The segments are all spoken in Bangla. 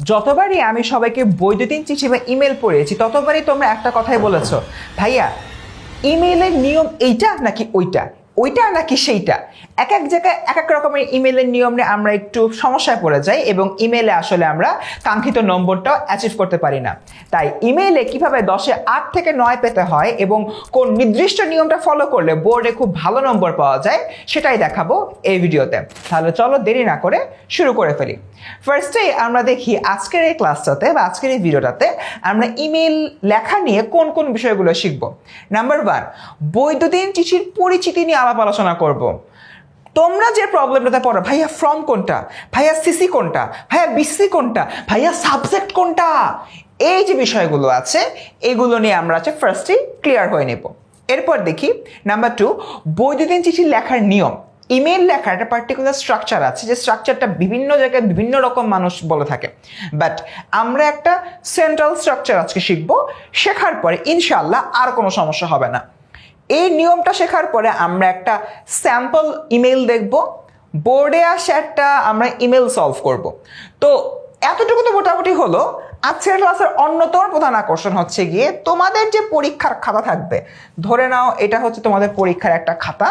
যতবারই আমি সবাইকে বৈদ্যুতিন চিঠি বা ইমেল পড়িয়েছি ততবারই তোমরা একটা কথাই বলেছো, ভাইয়া ইমেইলের নিয়ম এইটা নাকি ওইটা, ওইটা নাকি সেইটা। এক এক জায়গায় এক এক রকমের ইমেইলের নিয়ম নিয়ে আমরা একটু সমস্যায় পড়ে যাই এবং ইমেইলে আসলে আমরা কাঙ্ক্ষিত নম্বরটাও অ্যাচিভ করতে পারি না। তাই ইমেইলে কিভাবে 10-এ 8 থেকে 9 পেতে হয় এবং কোন নির্দিষ্ট নিয়মটা ফলো করলে বোর্ডে খুব ভালো নম্বর পাওয়া যায় সেটাই দেখাবো এই ভিডিওতে। তাহলে চলো দেরি না করে শুরু করে ফেলি। ফার্স্টেই আমরা দেখি আজকের এই ক্লাসটাতে বা আজকের এই ভিডিওটাতে আমরা ইমেইল লেখা নিয়ে কোন কোন বিষয়গুলো শিখব। নাম্বার 1, বৈদ্যুতিন চিঠির পরিচিতি নিয়ে আলাপ আলোচনা করব। তোমরা যে প্রবলেমটাতে পড়ো, ভাইয়া ফ্রম কোনটা, ভাইয়া সিসি কোনটা, ভাইয়া বিসি কোনটা, ভাইয়া সাবজেক্ট কোনটা, এই যে বিষয়গুলো আছে এগুলো নিয়ে আমরা ফার্স্টেই ক্লিয়ার হয়ে নেব। এরপর দেখি নাম্বার 2, বৈদ্যুতিন চিঠি লেখার নিয়ম। ইমেল লেখার একটা পার্টিকুলার স্ট্রাকচার আছে, যে স্ট্রাকচারটা বিভিন্ন জায়গায় বিভিন্ন রকম মানুষ বলে থাকে, বাট আমরা একটা সেন্ট্রাল স্ট্রাকচার আজকে শিখবো। শেখার পরে ইনশাল্লাহ আর কোনো সমস্যা হবে না। এই নিয়মটা শেখার পরে আমরা একটা স্যাম্পল ইমেল দেখব, বোর্ডে আসে একটা আমরা ইমেল সলভ করব। তো এতটুকু তো মোটামুটি হলো। আজকের ক্লাসের অন্যতম প্রধান আকর্ষণ হচ্ছে গিয়ে তোমাদের যে পরীক্ষার খাতা থাকবে, ধরে নাও এটা হচ্ছে তোমাদের পরীক্ষার একটা খাতা।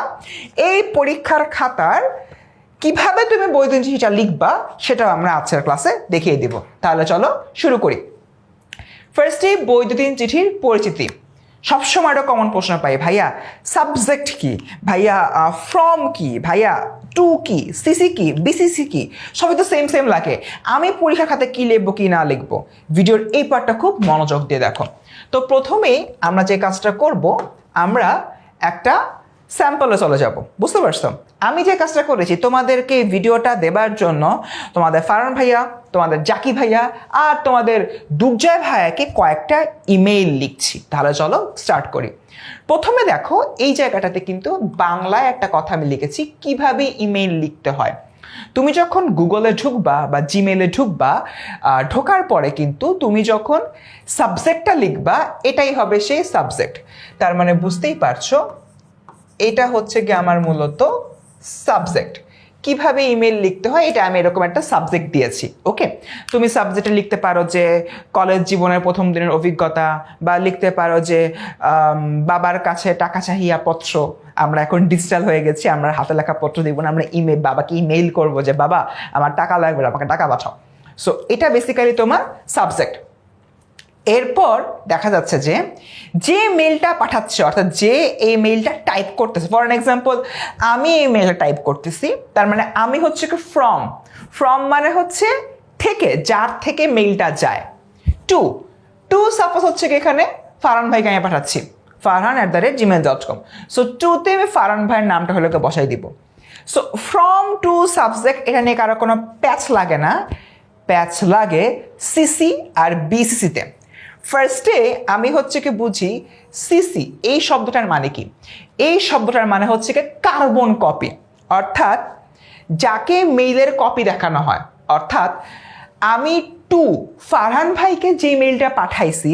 এই পরীক্ষার খাতার কিভাবে তুমি বৈদ্যুতিন চিঠিটা লিখবা সেটাও আমরা আজকের ক্লাসে দেখিয়ে দিব। তাহলে চলো শুরু করি। ফার্স্টে বৈদ্যুতিন চিঠির পরিচিতি। সবসময় একটা কমন প্রশ্ন পাই, ভাইয়া সাবজেক্ট কি, ভাইয়া ফ্রম কি, ভাইয়া টু কি, সিসি কি, বিসিসি কি, সবই তো সেম সেম লাগে। আমি পরীক্ষা খাতে কি লিখবো কি না লিখবো, ভিডিওর এই পার্টটা খুব মনোযোগ দিয়ে দেখো। তো প্রথমেই আমরা যে কাজটা করব, আমরা একটা স্যাম্পলে চলে যাব। বুঝতে পারছো? আমি যে কাজটা করেছি তোমাদেরকে ভিডিওটা দেবার জন্য তোমাদের ফারহান ভাইয়া, তোমাদের জাকি ভাইয়া আর তোমাদের দুর্জয় ভাইয়াকে কয়েকটা ইমেইল লিখছি। তাহলে চলো স্টার্ট করি। প্রথমে দেখো এই জায়গাটাতে কিন্তু বাংলায় একটা কথা আমি লিখেছি কিভাবে ইমেইল লিখতে হয়। তুমি যখন গুগলে ঢুকবা বা জিমেইলে ঢুকবা, ঢোকার পরে কিন্তু তুমি যখন সাবজেক্টটা লিখবা এটাই হবে সেই সাবজেক্ট। তার মানে বুঝতেই পারছো এটা হচ্ছে কি আমার মূলত সাবজেক্ট। কিভাবে ইমেল লিখতে হয় এটা আমি এরকম একটা সাবজেক্ট দিয়েছি। ওকে, তুমি সাবজেক্টে লিখতে পারো যে কলেজ জীবনের প্রথম দিনের অভিজ্ঞতা, বা লিখতে পারো যে বাবার কাছে টাকা চাহিয়া পত্র। আমরা এখন ডিজিটাল হয়ে গেছি, আমরা হাতে লেখা পত্র দিব না, আমরা বাবাকে ইমেইল করবো যে বাবা আমার টাকা লাগবে, আমাকে টাকা পাঠাও। সো এটা বেসিক্যালি তোমার সাবজেক্ট। এরপর দেখা যাচ্ছে যে যে মেলটা পাঠাচ্ছে, অর্থাৎ যে এই মেলটা টাইপ করতেছে, ফর অ্যান এক্সাম্পল আমি এই মেলটা টাইপ করতেছি, তার মানে আমি হচ্ছে কি ফ্রম। ফ্রম মানে হচ্ছে থেকে, যার থেকে মেলটা যায়। টু সাপোজ হচ্ছে কি এখানে ফারহান ভাইকে আমি পাঠাচ্ছি, farhan@gmail.com। সো টুতে আমি ফারহান ভাইয়ের নামটা হলে বসাই দিব। সো ফ্রম টু সাবজেক্ট, এখানে কারো কোনো প্যাচ লাগে না, প্যাচ লাগে সিসি আর বিসিসিতে। ফার্স্টে আমি হচ্ছে কি বুঝি সিসি এই শব্দটার মানে কি। এই শব্দটার মানে হচ্ছে কি কার্বন কপি, অর্থাৎ যাকে মেইলের কপি দেখানো হয়। অর্থাৎ আমি ফারহান ভাইকে যে মেইলটা পাঠাইছি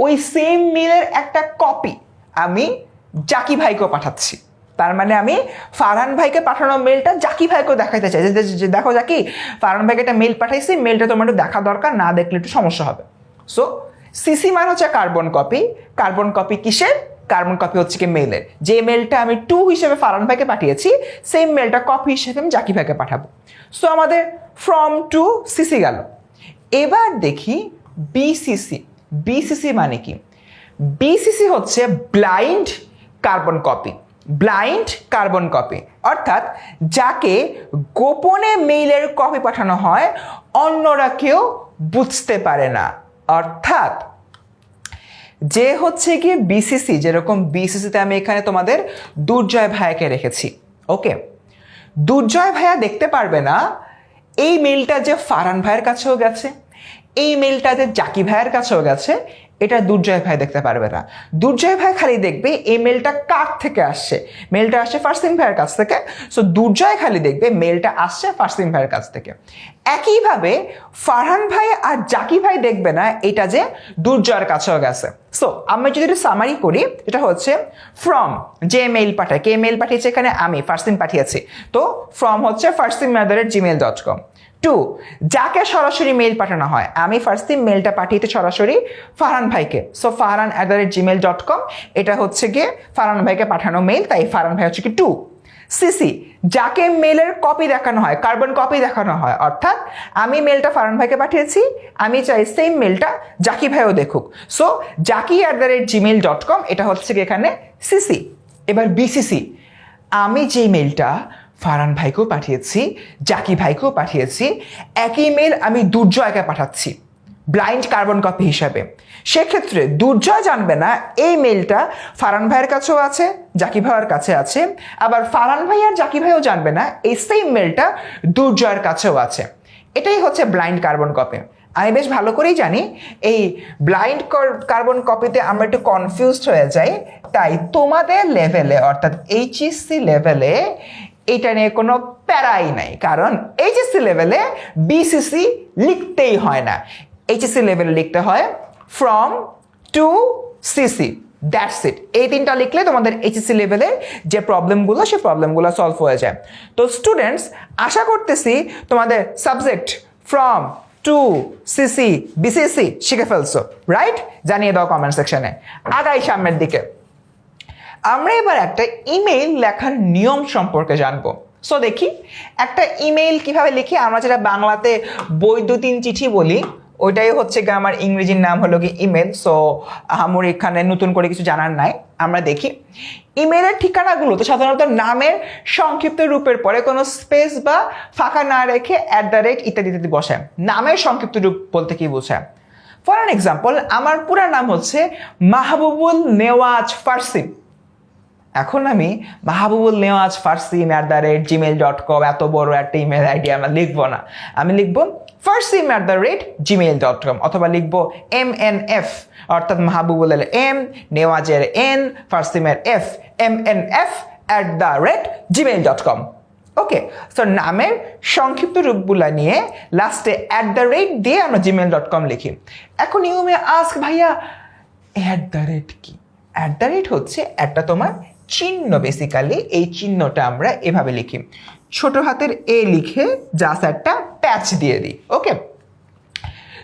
ওই সেম মেইলের একটা কপি আমি জাকি ভাইকেও পাঠাচ্ছি। তার মানে আমি ফারহান ভাইকে পাঠানো মেলটা জাকি ভাইকেও দেখাইতে চাই যে দেখো জাকি, ফারহান ভাইকে একটা মেল পাঠাইছি, মেলটা তোমার একটু দেখা দরকার, না দেখলে একটু সমস্যা হবে। সো সিসি মানে হচ্ছে কার্বন কপি। কার্বন কপি কিসের? কার্বন কপি হচ্ছে কি মেইলের। যে মেলটা আমি হিসেবে ফারহান ভাইকে পাঠিয়েছি সেম মেলটা কপি হিসেবে আমি জাকি ভাইকে পাঠাবো। সো আমাদের ফ্রম টু সিসি গেল। এবার দেখি বিসিসি। বিসিসি মানে কি? বিসিসি হচ্ছে blind carbon copy. Blind carbon copy অর্থাৎ যাকে গোপনে মেইলের কপি পাঠানো হয়, অন্যরা কেউ বুঝতে পারে না। অর্থাৎ যে হচ্ছে কি বিসিসি, যেরকম বিসিসিতে আমি এখানে তোমাদের দুর্জয় ভাইয়াকে রেখেছি। ওকে, দুর্জয় ভাইয়া দেখতে পারবে না এই মেইলটা যে ফারহান ভাইয়ের কাছেও গেছে, এই মেইলটা যে জাকি ভাইয়ের কাছেও গেছে, এটা দুর্জয় ভাই দেখতে পারবে না। দুর্জয় ভাই খালি দেখবে এই মেলটা কার থেকে আসছে। মেলটা আসছে ফারসিন ভাইয়ের কাছ থেকে, সো দুর্জয় খালি দেখবে মেলটা আসছে ফারসিন ভাইয়ের কাছ থেকে। একইভাবে ফারহান ভাই আর জাকি ভাই দেখবে না এটা যে দুর্জয়ের কাছেও গেছে। সো আমরা যদি এটা সামারি করি, এটা হচ্ছে ফ্রম যে মেইল পাঠায়, কে মেইল পাঠিয়েছে, এখানে আমি ফারসিন পাঠিয়েছি, তো ফ্রম হচ্ছে farsin@gmail.com। 2 যাকে সরাসরি মেইল পাঠানো হয়, আমি ফার্স্টে মেলটা পাঠিয়ে সরাসরি ফারহান ভাইকে, সো farhan@gmail.com, এটা হচ্ছে গিয়ে ফারহান ভাইকে পাঠানো মেইল, তাই ফারহান ভাই হচ্ছে কি 2। সিসি যাকে মেলের কপি দেখানো হয়, কার্বন কপি দেখানো হয়, অর্থাৎ আমি মেলটা ফারহান ভাইকে পাঠিয়েছি, আমি চাই সেম মেলটা জাকি ভাইও দেখুক, সো jaki@gmail.com, এটা হচ্ছে কি এখানে সিসি। এবার বিসিসি, আমি যে মেলটা ফারহান ভাইকেও পাঠিয়েছি, জাকি ভাইকেও পাঠিয়েছি, একই মেল আমি দুর্জয়কে পাঠাচ্ছি ব্লাইন্ড কার্বন কপি হিসাবে, সেক্ষেত্রে দুর্জয় জানবে না এই মেলটা ফারহান ভাইয়ের কাছেও আছে, জাকি ভাইয়ের কাছে আছে, আবার ফারহান ভাই আর জাকি ভাইও জানবে না এই সেম মেলটা দুর্জয়ের কাছেও আছে। এটাই হচ্ছে ব্লাইন্ড কার্বন কপি। আমি বেশ ভালো করেই জানি এই ব্লাইন্ড কার্বন কপিতে আমরা একটু কনফিউজড হয়ে যাই, তাই তোমাদের লেভেলে অর্থাৎ এইচএসসি লেভেলে এটা নিয়ে কোনো প্যারাই নাই, কারণ এইচএসসি লেভেলে বিসিসি লিখতেই হয় না, এইচএসসি লেভেলে লিখতে হয় from to CC, that's it. এই তিনটা লিখলে তোমাদের এইচএসসি লেভেলের যে প্রবলেমগুলো সেই প্রবলেমগুলো সলভ হয়ে যায়। তো স্টুডেন্টস, আশা করতেছি তোমাদের subject from to CC BCC শিখে ফেলছো, রাইট? জানিয়ে দাও কমেন্ট সেকশনে। আগাই সামনের দিকে, আমরা এবার একটা ইমেইল লেখার নিয়ম সম্পর্কে জানবো। সো দেখি একটা ইমেইল কিভাবে লিখি। আমরা যেটা বাংলাতে বৈদ্যুতিন চিঠি বলি, ওইটাই হচ্ছে গিয়ে আমার ইংরেজির নাম হলো কি ইমেল। সো আমার এখানে নতুন করে কিছু জানার নাই। আমরা দেখি ইমেলের ঠিকানাগুলো তো সাধারণত নামের সংক্ষিপ্ত রূপের পরে কোনো স্পেস বা ফাঁকা না রেখে ইত্যাদি ইত্যাদি বসায়। নামের সংক্ষিপ্ত রূপ বলতে কি বোঝায়? ফর অ্যান এক্সাম্পল, আমার পুরো নাম হচ্ছে মাহবুবুল নেওয়াজ ফারসি। এখন আমি মাহবুবুল নেওয়াজ ফারসিম @gmail.com এত বড় একটা ইমেল আইডি আমরা লিখবো না, আমি লিখবো farsim@gmail.com, অথবা লিখবো MNF অর্থাৎ মাহবুবুলের M, নেওয়াজের N, ফারসিমের F, MNF@gmail.com। ওকে, সো নামের সংক্ষিপ্ত রূপগুলা নিয়ে লাস্টে দিয়ে আমরা gmail.com লিখি। এখন ইউ মে আস্ক, ভাইয়া কি? হচ্ছে একটা তোমার চিহ্ন, বেসিক্যালি এই চিহ্নটা আমরা এভাবে লিখি, ছোট হাতের এ লিখে জাস্ট একটা প্যাচ দিয়ে দিই। ওকে,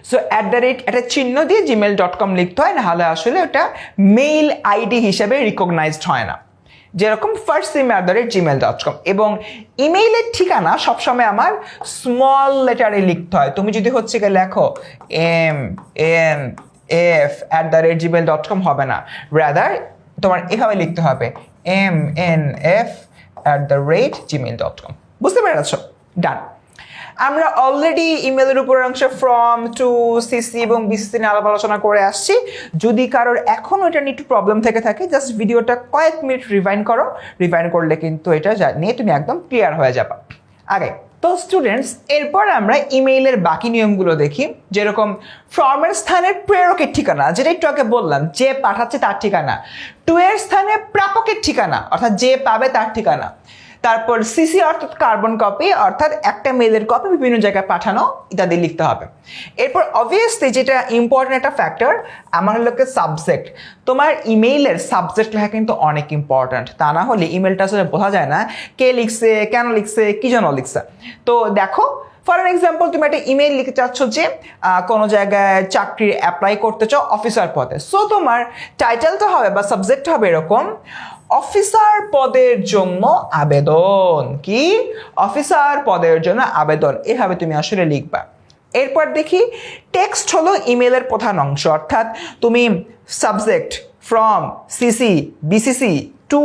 সো একটা চিহ্ন দিয়ে gmail.com লিখতে হয়, নাহলে আসলে ওটা মেইল আইডি হিসেবে রিকগনাইজড হয় না, যেরকম farsim@gmail.com। এবং ইমেইলের ঠিকানা সবসময় আমার স্মল লেটারে লিখতে হয়। তুমি যদি হচ্ছে গিয়ে লেখো MNF@gmail.com হবে না, রাদার তোমার এভাবে লিখতে হবে MNF@gmail.com। বুঝতে পেরেছো? ডান। আমরা অলরেডি ইমেলের উপর অংশ ফ্রম টু সিসি এবং বিসিসি নিয়ে আলোচনা করে আসছি। যদি কারোর এখনও এটা নিয়ে একটু প্রবলেম থেকে থাকে, জাস্ট ভিডিওটা কয়েক মিনিট রিভাইন্ড করো, রিভাইন্ড করলে কিন্তু এটা নিয়ে তুমি একদম ক্লিয়ার হয়ে যাবে। আগে তো স্টুডেন্টস, এরপর আমরা ইমেইলের বাকি নিয়মগুলো দেখি, যেরকম ফর্মের স্থানের প্রেরকের ঠিকানা, যেটা একটু আগে বললাম, যে পাঠাচ্ছে তার ঠিকানা। টু এর স্থানে প্রাপকের ঠিকানা, অর্থাৎ যে পাবে তার ঠিকানা। তারপর সিসি অর্থাৎ কার্বন কপি, অর্থাৎ একটা মেইলের কপি বিভিন্ন জায়গায় পাঠানো ইত্যাদি লিখতে হবে। এরপর অবভিয়াসলি যেটা ইম্পর্টেন্ট একটা ফ্যাক্টর আমার হলো সাবজেক্ট। তোমার ইমেইলের সাবজেক্ট লেখা কিন্তু অনেক ইম্পর্ট্যান্ট, তা না হলে ইমেলটা আসলে বোঝা যায় না কে লিখছে, কেন লিখছে, কি জন্য লিখছে। তো দেখো, ফর অ্যান এক্সাম্পল, তুমি একটা ইমেইল লিখতে চাচ্ছ যে কোনো জায়গায় চাকরির অ্যাপ্লাই করতে চাও অফিসার পদে, সো তোমার টাইটেলটা হবে বা সাবজেক্ট হবে এরকম, অফিসার পদের জন্য আবেদন। কি? অফিসার পদের জন্য আবেদন, এভাবে তুমি আসলে লিখবা। এরপর দেখি টেক্সট হলো ইমেলের প্রধান অংশ, অর্থাৎ তুমি subject from CC BCC to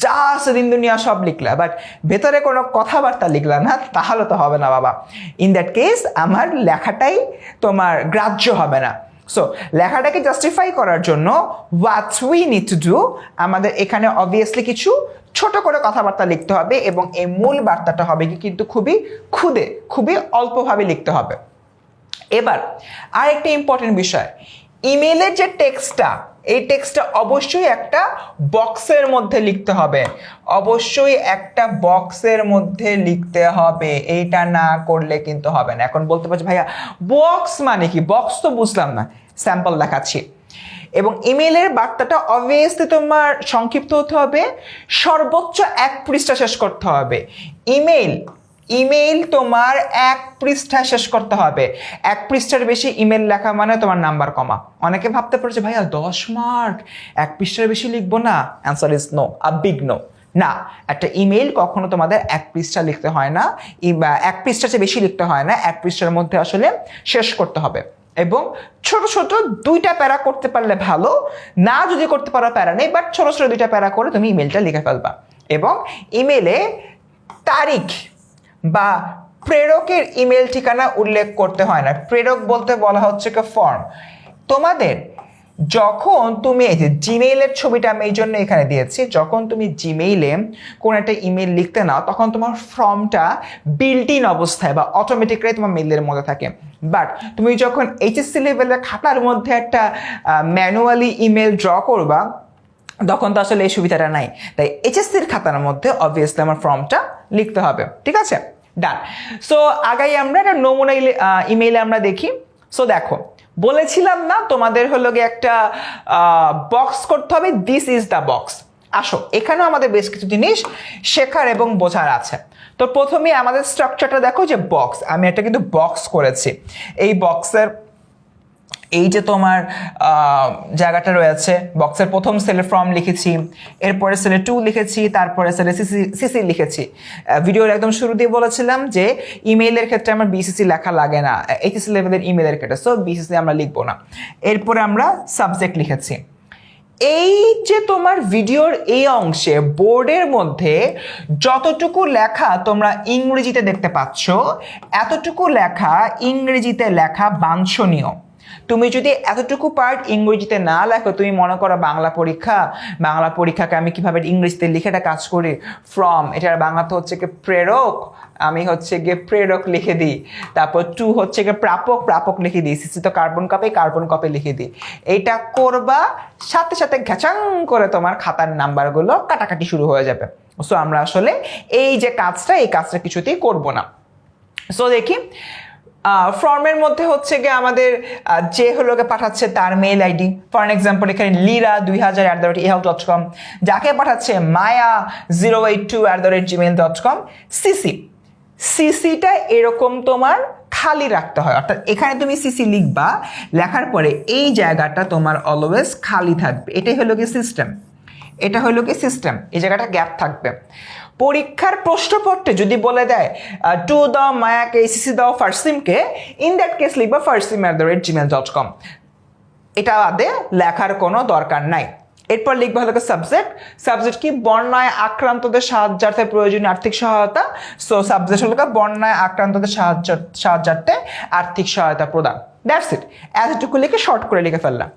যা আছে দিন দুনিয়া সব লিখলা, বাট ভেতরে কোনো কথাবার্তা লিখলা না, তাহলে তো হবে না বাবা। ইন দ্যাট কেস আমার লেখাটাই তোমার গ্রাহ্য হবে না। সো লেখাটাকে জাস্টিফাই করার জন্য what we need to do, আমাদের এখানে অবভিয়াসলি কিছু ছোট করে কথাবার্তা লিখতে হবে, এবং এই মূল বার্তাটা হবে কি কিন্তু খুবই অল্পভাবে লিখতে হবে। এবার আরেকটা ইম্পর্টেন্ট বিষয়, ইমেলের যে টেক্সটটা, এই টেক্সটটা অবশ্যই একটা বক্সের মধ্যে লিখতে হবে, অবশ্যই একটা বক্সের মধ্যে লিখতে হবে, এইটা না করলে কিন্তু হবে না। এখন বলতে পারছি ভাইয়া বক্স মানে কি? বক্স তো বুঝলাম না, স্যাম্পল দেখাচ্ছি। এবং ইমেইলের বার্তাটা অবভিয়াসলি তোমার সংক্ষিপ্ত হতে হবে, সর্বোচ্চ 1 পৃষ্ঠা শেষ করতে হবে। ইমেইল তোমার 1 পৃষ্ঠা শেষ করতে হবে। 1 পৃষ্ঠার বেশি ইমেল লেখা মানে তোমার নাম্বার কমা। অনেকে ভাবতে পারছে ভাইয়া 10 মার্ক 1 পৃষ্ঠার বেশি লিখবো না? Answer is no, a big no. না, একটা ইমেইল কখনো তোমাদের 1 পৃষ্ঠা লিখতে হয় না, 1 পৃষ্ঠার চেয়ে বেশি লিখতে হয় না, 1 পৃষ্ঠার মধ্যে আসলে শেষ করতে হবে। এবং ছোট ছোট 2টা প্যারা করতে পারলে ভালো, না যদি করতে পারো প্যারা নেই, বাট ছোট ছোট 2টা প্যারা করে তুমি ইমেলটা লিখে ফেলবা। এবং ইমেলে তারিখ বা প্রেরকের ইমেল ঠিকানা উল্লেখ করতে হয় না। প্রেরক বলতে বলা হচ্ছে কি ফর্ম। তোমাদের যখন তুমি এই যে জিমেইলের ছবিটা আমি এই জন্য এখানে দিয়েছি, যখন তুমি জিমেইলে কোন একটা ইমেল লিখতে নাও তখন তোমার ফর্মটা বিল্ট ইন অবস্থায় বা অটোমেটিক্যালি তোমার মেইলের মধ্যে থাকে। বাট তুমি যখন এইচএসসি লেভেলের খাতার মধ্যে একটা ম্যানুয়ালি ইমেল ড্র করবা তখন তো আসলে এই সুবিধাটা নাই। তাই এইচএসসির খাতার মধ্যে অবভিয়াসলি আমার ফর্মটা লিখতে হবে। ঠিক আছে, ডান। সো আগাই আমরা একটা নমুনা ইমেইলে আমরা দেখি। সো দেখো, বলেছিলাম না তোমাদের হলো গিয়ে একটা বক্স করতে হবে, দিস ইজ দ্য বক্স। আসো, এখানেও আমাদের বেশ কিছু জিনিস শেখার এবং বোঝার আছে। তো প্রথমে আমাদের স্ট্রাকচারটা দেখো যে বক্স, আমি একটা কিন্তু বক্স করেছি। এই বক্সের এই যে তোমার জায়গাটা রয়েছে, বক্সের প্রথম সেলে ফর্ম লিখেছি, এরপরে সেলে 2 লিখেছি, তারপরে সেলে সিসি লিখেছি। ভিডিওর একদম শুরু দিয়ে বলেছিলাম যে ইমেইলের ক্ষেত্রে আমার বিসিসি লেখা লাগে না, এইচএসসি লেভেলের ইমেইলের ক্ষেত্রে, সো বিসিসি আমরা লিখবো না। এরপরে আমরা সাবজেক্ট লিখেছি। এই যে তোমার ভিডিওর এই অংশে বোর্ডের মধ্যে যতটুকু লেখা তোমরা ইংরেজিতে দেখতে পাচ্ছ, এতটুকু লেখা ইংরেজিতে লেখা বাঞ্ছনীয়। তুমি যদি এতটুকু পার্ট ইংরেজিতে না লেখো, তুমি মনে করো বাংলা পরীক্ষাকে আমি কিভাবে ইংরেজিতে লিখেটা কাজ করি, ফ্রম এটার বাংলাতে হচ্ছে কি প্রেরক, আমি হচ্ছে গিয়ে প্রেরক লিখে দিই, তারপর 2 হচ্ছে গিয়ে প্রাপক লিখে দিই, সিসি তো কার্বন কপি লিখে দিই। এইটা করবা, সাথে সাথে ঘ্যাচাং করে তোমার খাতার নাম্বারগুলো কাটাকাটি শুরু হয়ে যাবে। সো আমরা আসলে এই যে কাজটা, এই কাজটা কিছুতেই করব না। সো দেখি, ফর্মের মধ্যে হচ্ছে গিয়ে আমাদের যে হলো পাঠাচ্ছে তার মেইল আইডি, ফর এক্সাম্পল এখানে lira2000@ehealth.com, যাকে পাঠাচ্ছে maya082@gmail.com। সিসিটা এরকম তোমার খালি রাখতে হয়, অর্থাৎ এখানে তুমি সিসি লিখবা, লেখার পরে এই জায়গাটা তোমার অলওয়েজ খালি থাকবে। এটাই হলো কি সিস্টেম, এই জায়গাটা গ্যাপ থাকবে। পরীক্ষার প্রশ্নপত্রে যদি বলে দেয় টু দাও মায়াকে, সিসি দাও ফারসিমকে, ইন দ্যাট কেস লিখবা farsim@gmail.com। এটা বাদে লেখার কোনো দরকার নাই। এরপর লিখবা হলো সাবজেক্ট কি, বন্যায় আক্রান্তদের সাহায্যার্থে প্রয়োজনীয় আর্থিক সহায়তা। সো সাবজেক্ট হলো বন্যায় আক্রান্তদের সাহায্যার্থে আর্থিক সহায়তা প্রদান। That's it. এতটুকু লিখে শর্ট করে লিখে ফেললাম।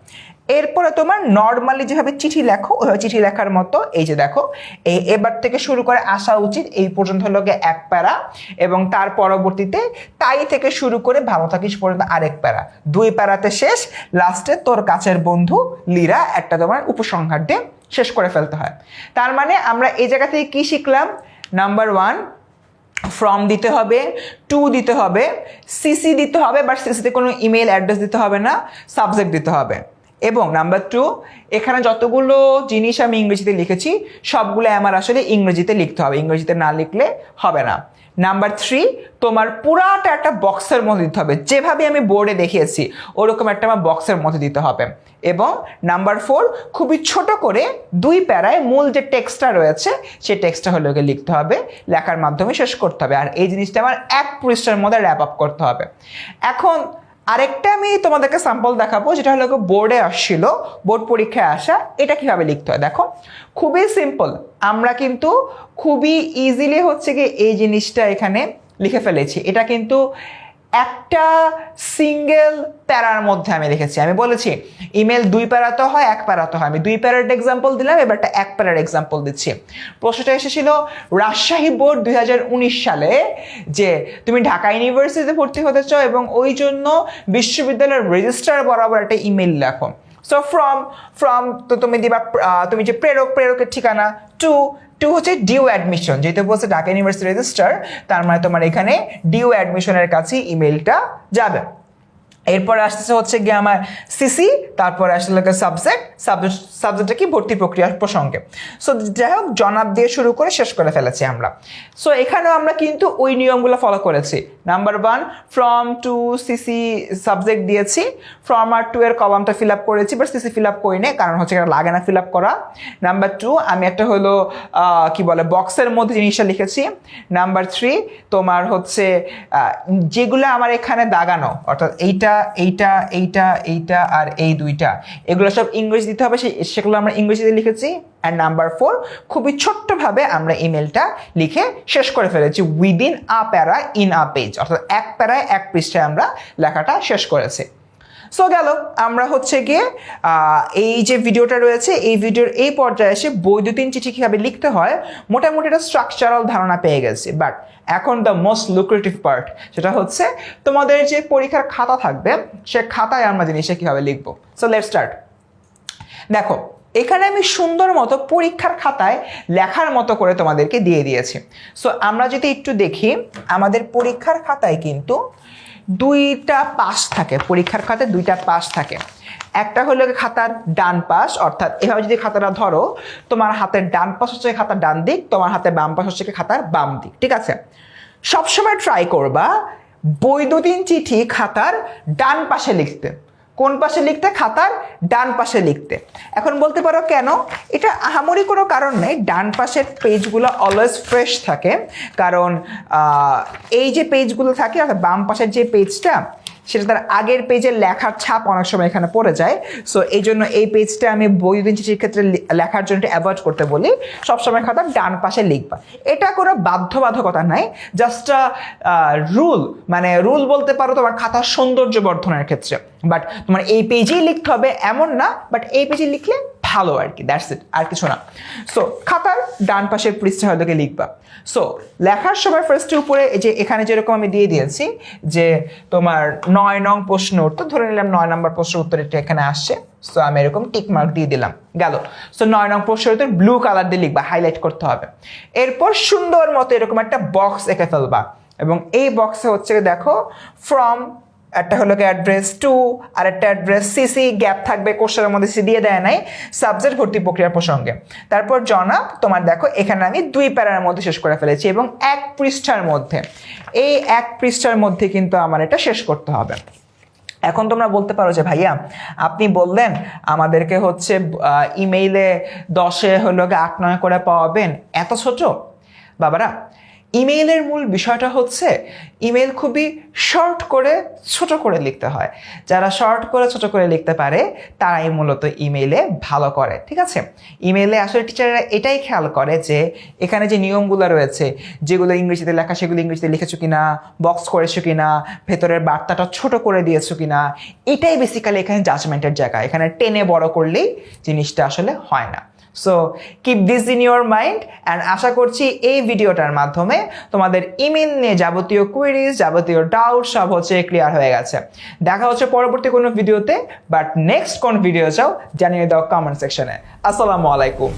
এরপরে তোমার নর্মালি যেভাবে চিঠি লেখো ওইভাবে চিঠি লেখার মতো এই যে দেখো, এবার থেকে শুরু করে আসা উচিত এই পর্যন্ত হলো গিয়ে 1 প্যারা, এবং তার পরবর্তীতে তাই থেকে শুরু করে ভালো থাকিস পর্যন্ত আরেক প্যারা, 2 প্যারাতে শেষ। লাস্টে তোর কাছের বন্ধু লিরা একটা তোমার উপসংহার দিয়ে শেষ করে ফেলতে হয়। তার মানে আমরা এই জায়গা থেকে কি শিখলাম? নাম্বার 1, ফর্ম দিতে হবে, 2 দিতে হবে, সিসি দিতে হবে, বাট সিসিতে কোনো ইমেল অ্যাড্রেস দিতে হবে না, সাবজেক্ট দিতে হবে। এবং নাম্বার 2, এখানে যতগুলো জিনিস আমি ইংরেজিতে লিখেছি সবগুলো আমার আসলে ইংরেজিতে লিখতে হবে, ইংরেজিতে না লিখলে হবে না। নাম্বার 3, তোমার পুরাটা একটা বক্সের মধ্যে দিতে হবে, যেভাবে আমি বোর্ডে দেখিয়েছি ওরকম একটা আমার বক্সের মধ্যে দিতে হবে। এবং নাম্বার 4, খুবই ছোট করে 2 প্যারায় মূল যে টেক্সটটা রয়েছে সেই টেক্সটটা হলো লিখতে হবে, লেখার মাধ্যমে শেষ করতে হবে। আর এই জিনিসটা আমার 1 পৃষ্ঠার মধ্যে র্যাপ আপ করতে হবে। এখন আরেকটা আমি তোমাদেরকে স্যাম্পল দেখাবো, যেটা হলো বোর্ডে আসছিল, বোর্ড পরীক্ষায় আসা। এটা কিভাবে লিখতে হয় দেখো, খুবই সিম্পল। আমরা কিন্তু খুবই ইজিলি হচ্ছে কি এই জিনিসটা এখানে লিখে ফেলেছি। এটা কিন্তু একটা সিঙ্গেল প্যারার মধ্যে আমি লিখেছি। আমি বলেছি ইমেল 2 প্যারাতে হয়, 1 প্যারাতে হয়। আমি 2 প্যারার এক্সাম্পল দিলাম, এবারটা 1 প্যারার এক্সাম্পল দিচ্ছি। প্রশ্নটা এসেছিল রাজশাহী বোর্ড 2019 সালে যে তুমি ঢাকা ইউনিভার্সিটিতে ভর্তি হতে চাও এবং ওই জন্য বিশ্ববিদ্যালয়ের রেজিস্ট্রার বরাবর একটা ইমেল লেখো। সো ফ্রম তো তুমি দিবা, তুমি যে প্রেরকের ঠিকানা, টু হচ্ছে ডিউ অ্যাডমিশন, যেহেতু বলছে ঢাকা ইউনিভার্সিটি রেজিস্ট্রার, তার মানে তোমার এখানে ডিউ অ্যাডমিশনের কাছে ইমেলটা যাবে। এরপরে আসতেছে হচ্ছে গিয়ে আমার সিসি, তারপরে আসলে সাবজেক্টটা কি ভর্তি প্রক্রিয়ার প্রসঙ্গে। সো যাই হোক জনাব দিয়ে শুরু করে শেষ করে ফেলেছি আমরা। সো এখানেও আমরা কিন্তু ওই নিয়মগুলো ফলো করেছি। Number 1 from to CC subject দিয়েছি, ফ্রম আর টু এর কলামটা ফিল আপ করেছি, বাট সিসি ফিল আপ করি না, কারণ হচ্ছে এটা লাগে না ফিল আপ করা। নাম্বার 2 আমি একটা হলো কি বলে বক্সের মধ্যে জিনিসটা লিখেছি। নাম্বার 3 তোমার হচ্ছে যেগুলো আমার এখানে দাগানো, অর্থাৎ এইটা এইটা এইটা এইটা আর এই দুইটা, এগুলো সব ইংরেজি দিতে হবে, সেগুলো আমরা ইংরেজিতে লিখেছি। অ্যান্ড নাম্বার 4 খুবই ছোট্টভাবে আমরা ইমেলটা লিখে শেষ করে ফেলেছি উইদিন আ প্যারা ইন আ পেজ, অর্থাৎ এক প্যারায় এক পৃষ্ঠায় আমরা লেখাটা শেষ করেছি। সো গেল আমরা হচ্ছে গিয়ে এই যে ভিডিওটা রয়েছে এই ভিডিওর এই পর্যায়ে এসে বৈদ্যুতিন চিঠি কীভাবে লিখতে হয় মোটামুটি একটা স্ট্রাকচারাল ধারণা পেয়ে গেছি। বাট এখন দ্য মোস্ট লুক্রেটিভ পার্ট, সেটা হচ্ছে তোমাদের যে পরীক্ষার খাতা থাকবে সে খাতায় আমরা জিনিসটা কীভাবে লিখবো। So let's start. দেখো এখানে আমি সুন্দর মতো পরীক্ষার খাতায় লেখার মতো করে তোমাদেরকে দিয়ে দিয়েছি। সো আমরা যদি একটু দেখি আমাদের পরীক্ষার খাতায় কিন্তু দুইটা পাশ থাকে, পরীক্ষার খাতায় দুইটা পাশ থাকে। একটা হলো খাতার ডান পাশ, অর্থাৎ এভাবে যদি খাতাটা ধরো তোমার হাতের ডান পাশ হচ্ছে খাতার ডান দিক, তোমার হাতের বাম পাশ হচ্ছে খাতার বাম দিক, ঠিক আছে? সবসময় ট্রাই করবা বৈদ্যুতিন চিঠি খাতার ডান পাশে লিখতে। কোন পাশে লিখতে? খাতার ডান পাশে লিখতে। এখন বলতে পারো কেন? এটা আহামরি কোনো কারণ নেই। ডান পাশের পেজগুলো অলওয়েজ ফ্রেশ থাকে, কারণ এই যে পেজগুলো থাকে অর্থাৎ বাম পাশের যে পেজটা সেটা তার আগের পেজের লেখার ছাপ অনেক সময় এখানে পড়ে যায়। সো এই জন্য এই পেজটা আমি বৈদ্যুতিন চিঠির ক্ষেত্রে লেখার জন্য অ্যাভয়েড করতে বলি। সবসময় খাতার ডান পাশে লিখবা, এটা কোনো বাধ্যবাধকতা নাই, জাস্ট রুল। মানে রুল বলতে পারো তোমার খাতার সৌন্দর্য বর্ধনের ক্ষেত্রে। বাট তোমার এই পেজেই লিখতে হবে এমন না, বাট এই পেজে লিখলে ভালো আর কি, দ্যাটস ইট, আর কিছু না। সো খাতার ডান পাশের পৃষ্ঠা হয়তো লিখবা। সো লেখার সময় ফার্স্টে উপরে এই যে এখানে যেরকম আমি দিয়ে দিয়েছি যে তোমার 9 নং প্রশ্ন উত্তর, ধরে নিলাম 9 নম্বর প্রশ্ন উত্তর এটা এখানে আসছে। সো আমি এরকম টিক মার্ক দিয়ে দিলাম, গেল। সো 9 নং প্রশ্নের উত্তর ব্লু কালার দিয়ে লিখবা, হাইলাইট করতে হবে। এরপর সুন্দর মতো এরকম একটা বক্স এঁকে ফেলবা, এবং এই বক্সে হচ্ছে দেখো ফ্রম একটা হলো অ্যাড্রেস টু, আর একটা অ্যাড্রেস সিসি, গ্যাপ থাকবে, কোশ্চেনের মধ্যে সি দিয়ে দেয় নাই, সাবজেক্ট ভর্তি প্রক্রিয়ার প্রসঙ্গে। তারপর জনাব তোমার দেখো এখানে আমি 2 প্যারার মধ্যে শেষ করে ফেলেছি, এবং 1 পৃষ্ঠার মধ্যে, এই 1 পৃষ্ঠার মধ্যে কিন্তু আমার এটা শেষ করতে হবে। এখন তোমরা বলতে পারো যে ভাইয়া আপনি বললেন আমাদেরকে হচ্ছে ইমেইলে 10-এ হলো 8-9 করে পাওয়াবেন, এত ছোট? বাবারা ইমেইলের মূল বিষয়টা হচ্ছে ইমেইল খুবই শর্ট করে ছোট করে লিখতে হয়। যারা শর্ট করে ছোট করে লিখতে পারে তারাই মূলত ইমেইলে ভালো করে, ঠিক আছে? ইমেইলে আসলে টিচাররা এটাই খেয়াল করে যে এখানে যে নিয়মগুলো রয়েছে, যেগুলো ইংরেজিতে লেখা সেগুলো ইংরেজিতে লিখেছো কিনা, বক্স করেছো কিনা, ভেতরের বার্তাটা ছোট করে দিয়েছো কিনা, এটাই বেসিক্যালি এখানে জাজমেন্টের জায়গা। এখানে টেনে বড় করলেই জিনিসটা আসলে হয় না। So keep this in your mind, and আশা করছি এই ভিডিওটার মাধ্যমে তোমাদের ইমেল নিয়ে যাবতীয় কুইরিজ, যাবতীয় ডাউট সব হচ্ছে ক্লিয়ার হয়ে গেছে। দেখা হচ্ছে পরবর্তী কোনো ভিডিওতে, বাট নেক্সট কোন ভিডিও চাও জানিয়ে দাও কমেন্ট সেকশনে। আসসালামু আলাইকুম।